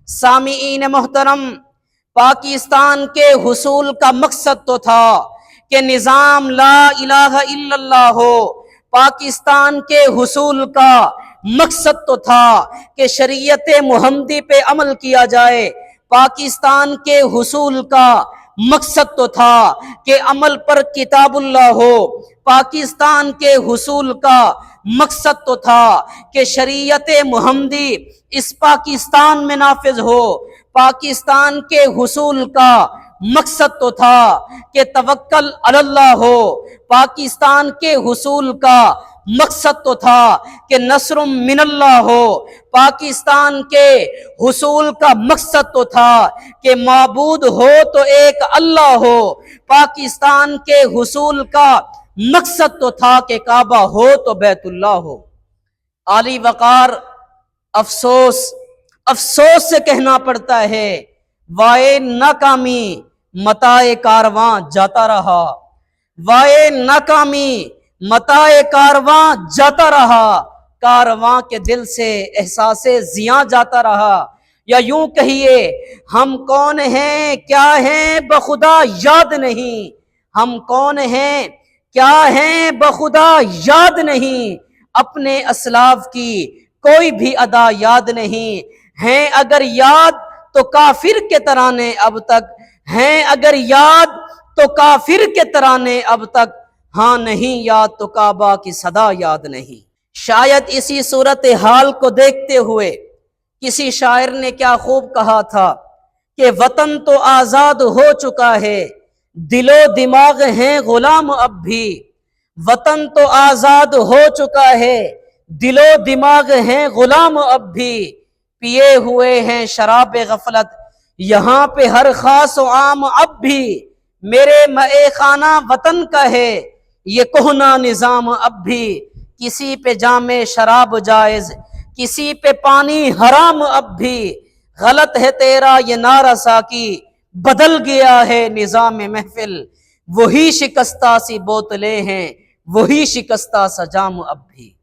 سامعین محترم، پاکستان کے حصول کا مقصد تو تھا کہ نظام لا الہ الا اللہ ہو۔ پاکستان کے حصول کا مقصد تو تھا کہ شریعت محمدی پہ عمل کیا جائے۔ پاکستان کے حصول کا مقصد تو تھا کہ عمل پر کتاب اللہ ہو۔ پاکستان کے حصول کا مقصد تو تھا کہ شریعت محمدی اس پاکستان میں نافذ ہو۔ پاکستان کے حصول کا مقصد تو تھا کہ توکل علی اللہ ہو۔ پاکستان کے حصول کا مقصد تو تھا کہ نصر من اللہ ہو۔ پاکستان کے حصول کا مقصد تو تھا کہ معبود ہو تو ایک اللہ ہو۔ پاکستان کے حصول کا مقصد تو تھا کہ کعبہ ہو تو بیت اللہ ہو۔ عالی وقار، افسوس سے کہنا پڑتا ہے، وائے ناکامی متاع کارواں جاتا رہا۔ وائے ناکامی متاع کارواں جاتا رہا، کارواں کے دل سے احساس زیاں جاتا رہا۔ یا یوں کہیے، ہم کون ہیں کیا ہیں بخدا یاد نہیں۔ ہم کون ہیں کیا ہیں بخدا یاد نہیں، اپنے اسلاف کی کوئی بھی ادا یاد نہیں۔ ہیں اگر یاد تو کافر کے ترانے اب تک، ہیں اگر یاد تو کافر کے ترانے اب تک، ہاں نہیں یاد تو کعبہ کی صدا یاد نہیں۔ شاید اسی صورتحال کو دیکھتے ہوئے کسی شاعر نے کیا خوب کہا تھا کہ وطن تو آزاد ہو چکا ہے، دل و دماغ ہیں غلام اب بھی۔ وطن تو آزاد ہو چکا ہے، دل و دماغ ہیں غلام اب بھی۔ پیے ہوئے ہیں شراب غفلت یہاں پہ ہر خاص و عام اب بھی۔ میرے مئے خانہ وطن کا ہے یہ کہنا نظام اب بھی۔ کسی پہ جام شراب جائز، کسی پہ پانی حرام اب بھی۔ غلط ہے تیرا یہ نعرہ ساقی، بدل گیا ہے نظام محفل۔ وہی شکستہ سی بوتلیں ہیں، وہی شکستہ سا جام اب بھی۔